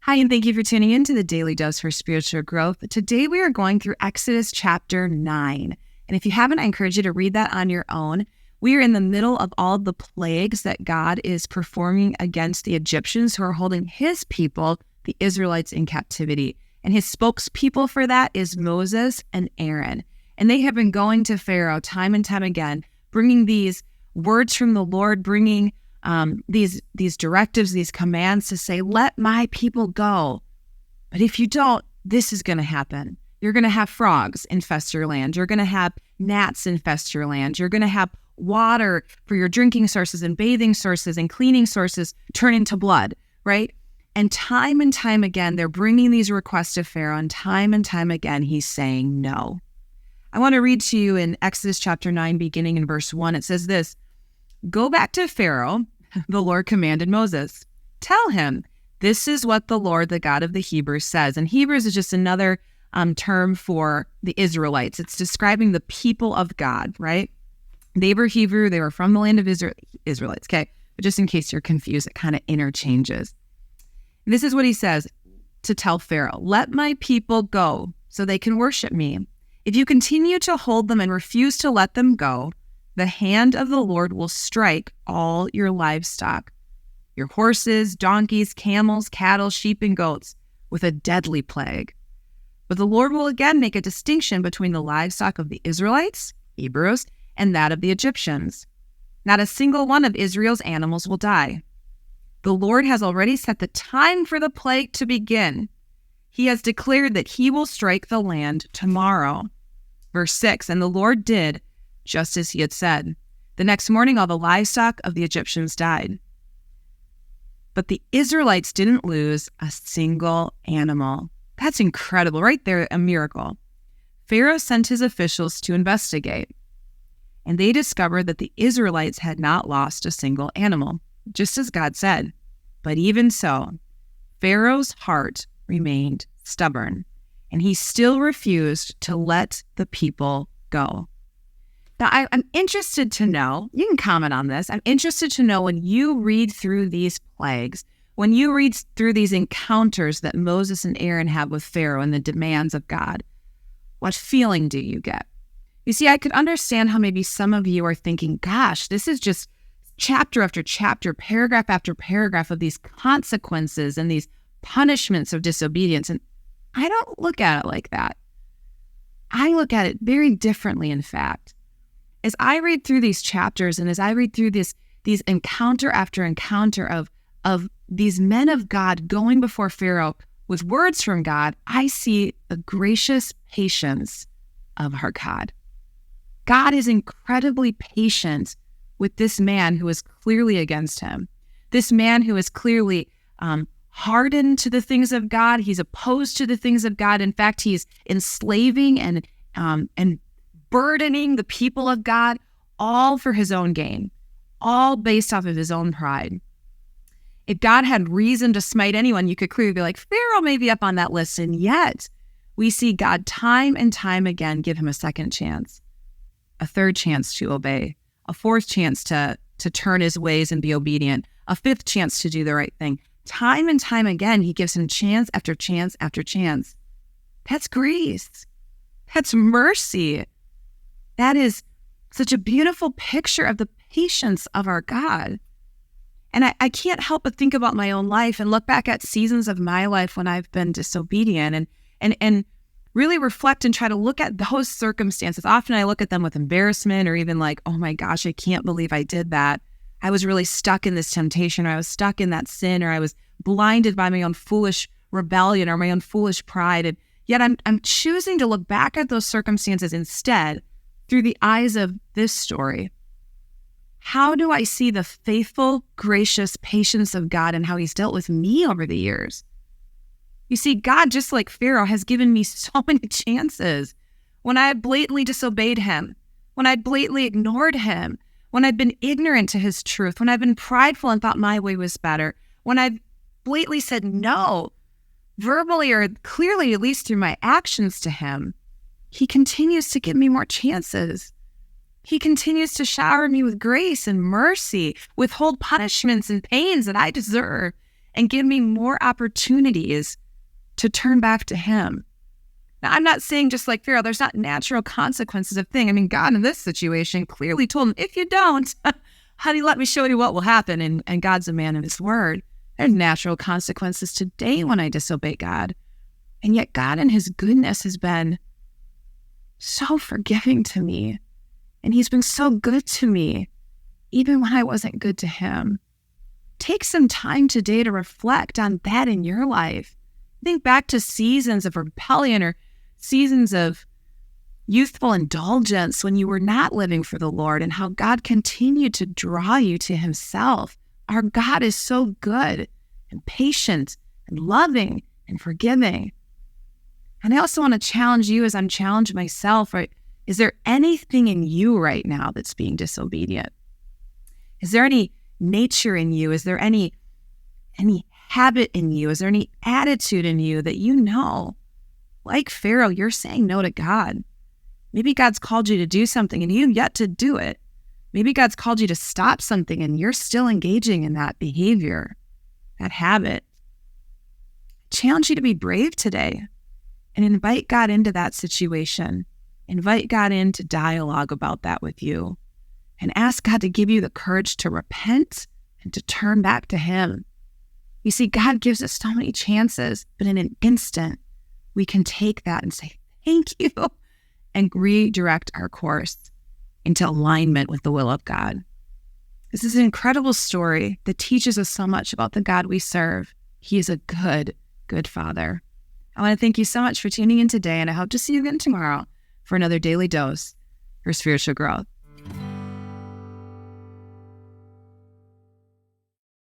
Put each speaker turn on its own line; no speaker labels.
Hi, and thank you for tuning in to the Daily Dose for Spiritual Growth. Today we are going through Exodus chapter 9. And if you haven't, I encourage you to read that on your own. We are in the middle of all the plagues that God is performing against the Egyptians who are holding his people, the Israelites, in captivity. And his spokespeople for that is Moses and Aaron. And they have been going to Pharaoh time and time again, bringing these words from the Lord, bringing these directives, these commands to say, let my people go. But if you don't, this is going to happen. You're going to have frogs infest your land. You're going to have gnats infest your land. You're going to have water for your drinking sources and bathing sources and cleaning sources turn into blood, right? And time again, they're bringing these requests to Pharaoh, and time again, he's saying no. I want to read to you in Exodus chapter 9, beginning in verse 1. It says this: Go back to Pharaoh, the Lord commanded Moses. Tell him, this is what the Lord, the God of the Hebrews, says. And Hebrews is just another term for the Israelites. It's describing the people of God, right? They were Hebrew. They were from the land of Israelites, okay? But just in case you're confused, it kind of interchanges. And this is what he says to tell Pharaoh: let my people go so they can worship me. If you continue to hold them and refuse to let them go, the hand of the Lord will strike all your livestock, your horses, donkeys, camels, cattle, sheep, and goats, with a deadly plague. But the Lord will again make a distinction between the livestock of the Israelites, Hebrews, and that of the Egyptians. Not a single one of Israel's animals will die. The Lord has already set the time for the plague to begin. He has declared that he will strike the land tomorrow. Verse 6, and the Lord did just as he had said. The next morning, all the livestock of the Egyptians died. But the Israelites didn't lose a single animal. That's incredible. Right there, a miracle. Pharaoh sent his officials to investigate, and they discovered that the Israelites had not lost a single animal, just as God said. But even so, Pharaoh's heart remained stubborn, and he still refused to let the people go. Now, I'm interested to know, you can comment on this, I'm interested to know, when you read through these plagues, when you read through these encounters that Moses and Aaron have with Pharaoh and the demands of God, what feeling do you get? You see, I could understand how maybe some of you are thinking, gosh, this is just chapter after chapter, paragraph after paragraph of these consequences and these punishments of disobedience. And I don't look at it like that. I look at it very differently, in fact. As I read through these chapters and as I read through these encounter after encounter of these men of God going before Pharaoh with words from God, I see the gracious patience of our God. God is incredibly patient with this man who is clearly against him. This man who is clearly hardened to the things of God. He's opposed to the things of God. In fact, he's enslaving and burdening the people of God, all for his own gain, all based off of his own pride. If God had reason to smite anyone, you could clearly be like, Pharaoh may be up on that list. And yet we see God time and time again give him a second chance, a third chance to obey, a fourth chance to turn his ways and be obedient, a fifth chance to do the right thing. Time and time again, he gives him chance after chance after chance. That's grace. That's mercy. That is such a beautiful picture of the patience of our God. And I can't help but think about my own life and look back at seasons of my life when I've been disobedient and really reflect and try to look at those circumstances. Often I look at them with embarrassment or even like, oh my gosh, I can't believe I did that. I was really stuck in this temptation, or I was stuck in that sin, or I was blinded by my own foolish rebellion or my own foolish pride. And yet I'm choosing to look back at those circumstances instead through the eyes of this story. How do I see the faithful, gracious patience of God and how he's dealt with me over the years? You see, God, just like Pharaoh, has given me so many chances. When I had blatantly disobeyed him, when I blatantly ignored him, when I've been ignorant to his truth, when I've been prideful and thought my way was better, when I've blatantly said no, verbally or clearly, at least through my actions to him, he continues to give me more chances. He continues to shower me with grace and mercy, withhold punishments and pains that I deserve. and give me more opportunities to turn back to him. Now, I'm not saying just like Pharaoh, there's not natural consequences of things. I mean, God in this situation clearly told him, if you don't, honey, let me show you what will happen. And God's a man of his word. There's natural consequences today when I disobey God. And yet God in his goodness has been so forgiving to me. And he's been so good to me, even when I wasn't good to him. Take some time today to reflect on that in your life. Think back to seasons of rebellion or seasons of youthful indulgence when you were not living for the Lord and how God continued to draw you to himself. Our God is so good and patient and loving and forgiving. And I also want to challenge you as I'm challenging myself, right? Is there anything in you right now that's being disobedient? Is there any nature in you? Is there any habit in you? Is there any attitude in you that you know, like Pharaoh, you're saying no to God? Maybe God's called you to do something and you've yet to do it. Maybe God's called you to stop something and you're still engaging in that behavior, that habit. I challenge you to be brave today and invite God into that situation. Invite God into dialogue about that with you and ask God to give you the courage to repent and to turn back to him. You see, God gives us so many chances, but in an instant, we can take that and say, thank you, and redirect our course into alignment with the will of God. This is an incredible story that teaches us so much about the God we serve. He is a good, good Father. I want to thank you so much for tuning in today, and I hope to see you again tomorrow for another daily dose for spiritual growth.